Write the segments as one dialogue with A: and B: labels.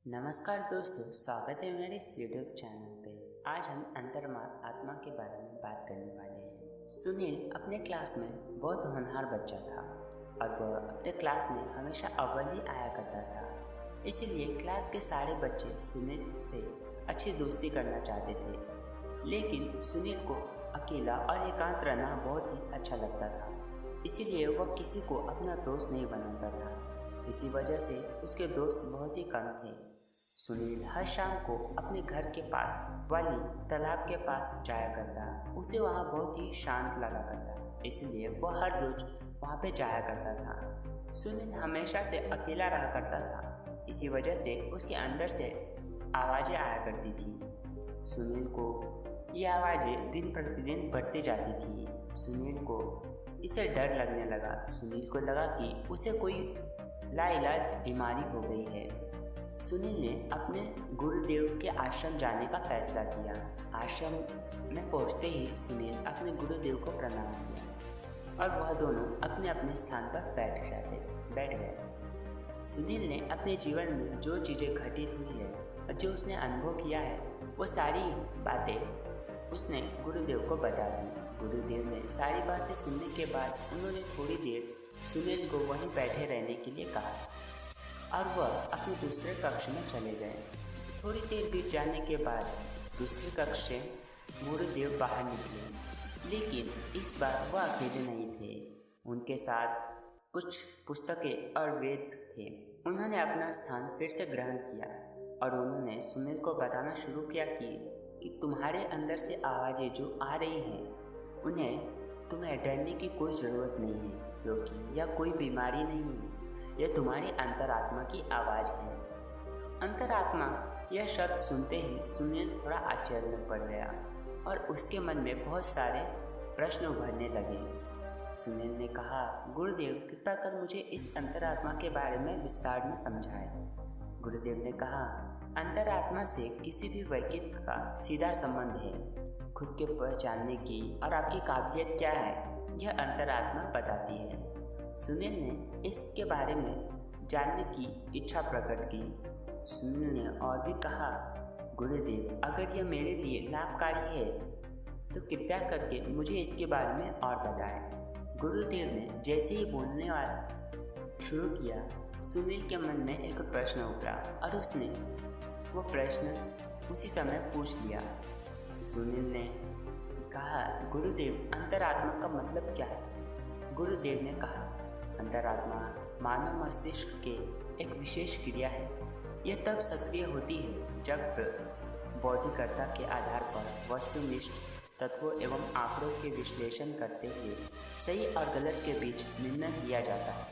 A: नमस्कार दोस्तों, स्वागत है मेरे इस यूट्यूब चैनल पे। आज हम आत्मा के बारे में बात करने वाले हैं। सुनील अपने क्लास में बहुत होनहार बच्चा था और वह अपने क्लास में हमेशा अव्वल ही आया करता था। इसीलिए क्लास के सारे बच्चे सुनील से अच्छी दोस्ती करना चाहते थे। लेकिन सुनील को अकेला और एकांत रहना बहुत ही अच्छा लगता था, इसीलिए वह किसी को अपना दोस्त नहीं बनाता था। इसी वजह से उसके दोस्त बहुत ही कम थे। सुनील हर शाम को अपने घर के पास वाली तालाब के पास जाया करता। उसे वहाँ बहुत ही शांत लगा करता, इसलिए वह हर रोज वहाँ पे जाया करता था। सुनील हमेशा से अकेला रहा करता था, इसी वजह से उसके अंदर से आवाज़ें आया करती थी। सुनील को ये आवाज़ें दिन प्रतिदिन बढ़ती जाती थी। सुनील को इसे डर लगने लगा। सुनील को लगा कि उसे कोई लाइलाज बीमारी हो गई है। सुनील ने अपने गुरुदेव के आश्रम जाने का फैसला किया। आश्रम में पहुंचते ही सुनील अपने गुरुदेव को प्रणाम किया और वह दोनों अपने अपने स्थान पर बैठ गए। सुनील ने अपने जीवन में जो चीज़ें घटित हुई है और जो उसने अनुभव किया है, वो सारी बातें उसने गुरुदेव को बता दी। गुरुदेव ने सारी बातें सुनने के बाद उन्होंने थोड़ी देर सुनील को वहीं बैठे रहने के लिए कहा और वह अपने दूसरे कक्ष में चले गए। थोड़ी देर बीत जाने के बाद दूसरे कक्ष से गुरुदेव बाहर निकले, लेकिन इस बार वह अकेले नहीं थे। उनके साथ कुछ पुस्तकें और वेद थे। उन्होंने अपना स्थान फिर से ग्रहण किया और उन्होंने सुनील को बताना शुरू किया कि तुम्हारे अंदर से आवाज़ें जो आ रही हैं, उन्हें तुम्हें डरने की कोई ज़रूरत नहीं है, क्योंकि यह कोई बीमारी नहीं है, यह तुम्हारी अंतरात्मा की आवाज़ है। अंतरात्मा यह शब्द सुनते ही सुनील थोड़ा आश्चर्य में पड़ गया और उसके मन में बहुत सारे प्रश्न उभरने लगे। सुनील ने कहा, गुरुदेव कृपा कर मुझे इस अंतरात्मा के बारे में विस्तार में समझाएं। गुरुदेव ने कहा, अंतरात्मा से किसी भी व्यक्ति का सीधा संबंध है। खुद के पहचानने की और आपकी काबिलियत क्या है, यह अंतरात्मा बताती है। सुनील ने इसके बारे में जानने की इच्छा प्रकट की। सुनील ने और भी कहा, गुरुदेव अगर यह मेरे लिए लाभकारी है तो कृपया करके मुझे इसके बारे में और बताएं। गुरुदेव ने जैसे ही बोलने वाला शुरू किया, सुनील के मन में एक प्रश्न उभरा और उसने वो प्रश्न उसी समय पूछ लिया। सुनील ने कहा, गुरुदेव अंतरात्मा का मतलब क्या है? गुरुदेव ने कहा, अंतरात्मा मानव मस्तिष्क के एक विशेष क्रिया है। यह तब सक्रिय होती है जब बौद्धिकता के आधार पर वस्तुनिष्ठ तत्वों एवं आंकड़ों के विश्लेषण करते हुए सही और गलत के बीच निर्णय लिया जाता है।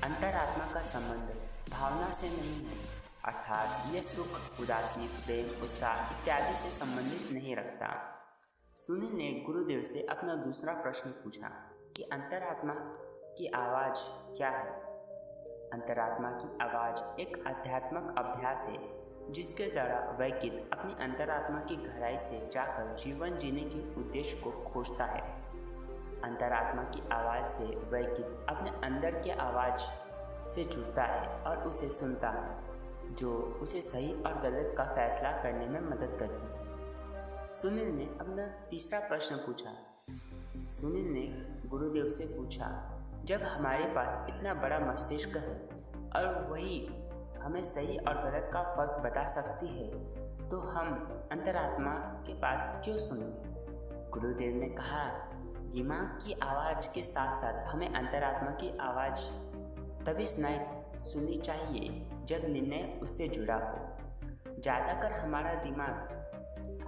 A: अंतरात्मा का संबंध भावना से नहीं है, अर्थात यह सुख, उदासी, प्रेम, उत्साह इत्यादि से संबंधित नहीं रखता। सुनील ने गुरुदेव से अपना दूसरा प्रश्न पूछा कि अंतरात्मा की आवाज़ क्या है? अंतरात्मा की आवाज़ एक आध्यात्मिक अभ्यास है जिसके द्वारा व्यक्ति अपनी अंतरात्मा की गहराई से जाकर जीवन जीने के उद्देश्य को खोजता है। अंतरात्मा की आवाज़ से व्यक्ति अपने अंदर की आवाज़ से जुड़ता है और उसे सुनता है, जो उसे सही और गलत का फैसला करने में मदद करती है। सुनील ने अपना तीसरा प्रश्न पूछा। सुनील ने गुरुदेव से पूछा, जब हमारे पास इतना बड़ा मस्तिष्क है और वही हमें सही और गलत का फर्क बता सकती है, तो हम अंतरात्मा की बात क्यों सुनें? गुरुदेव ने कहा, दिमाग की आवाज़ के साथ साथ हमें अंतरात्मा की आवाज़ तभी सुननी चाहिए जब निर्णय उससे जुड़ा हो। ज़्यादातर हमारा दिमाग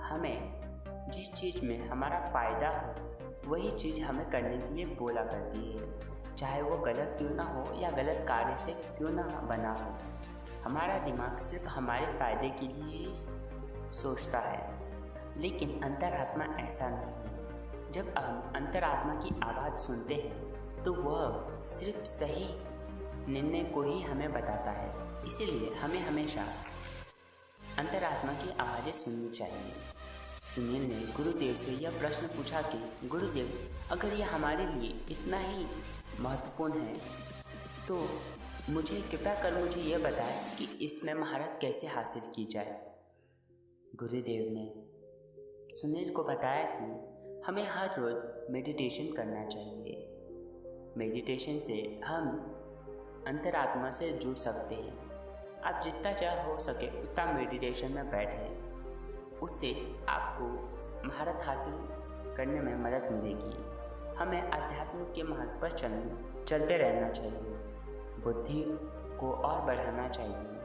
A: हमें जिस चीज़ में हमारा फ़ायदा हो वही चीज़ हमें करने के लिए बोला करती है, चाहे वो गलत क्यों ना हो या गलत कार्य से क्यों ना बना हो। हमारा दिमाग सिर्फ हमारे फ़ायदे के लिए ही सोचता है, लेकिन अंतरात्मा ऐसा नहीं है। जब हम अंतरात्मा की आवाज़ सुनते हैं तो वह सिर्फ सही निर्णय को ही हमें बताता है। इसीलिए हमें हमेशा अंतरात्मा की आवाज़ें सुननी चाहिए। सुनील ने गुरुदेव से यह प्रश्न पूछा कि गुरुदेव अगर यह हमारे लिए इतना ही महत्वपूर्ण है तो मुझे कृपया कर मुझे यह बताएं कि इसमें महारत कैसे हासिल की जाए। गुरुदेव ने सुनील को बताया कि हमें हर रोज़ मेडिटेशन करना चाहिए। मेडिटेशन से हम अंतरात्मा से जुड़ सकते हैं। आप जितना चाहे हो सके उतना मेडिटेशन में बैठें, उससे आपको महारत हासिल करने में मदद मिलेगी। हमें आध्यात्म के मार्ग पर चलते रहना चाहिए, बुद्धि को और बढ़ाना चाहिए।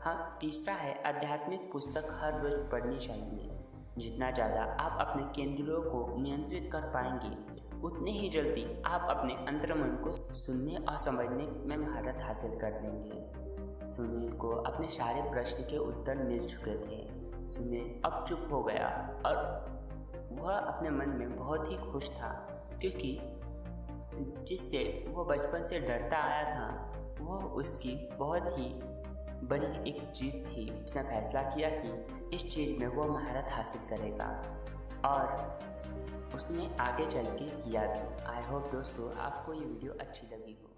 A: हाँ, तीसरा है आध्यात्मिक पुस्तक हर रोज़ पढ़नी चाहिए। जितना ज़्यादा आप अपने केंद्रों को नियंत्रित कर पाएंगे, उतने ही जल्दी आप अपने अंतर्मन को सुनने और समझने में महारत हासिल कर लेंगे। सुनील को अपने सारे प्रश्न के उत्तर मिल चुके थे। सुनील अब चुप हो गया और वह अपने मन में बहुत ही खुश था, क्योंकि जिससे वह बचपन से डरता आया था वह उसकी बहुत ही बड़ी एक जीत थी। उसने फैसला किया कि इस चीज़ में वह महारत हासिल करेगा और उसने आगे चल के किया भी। आई होप दोस्तों आपको ये वीडियो अच्छी लगी हो।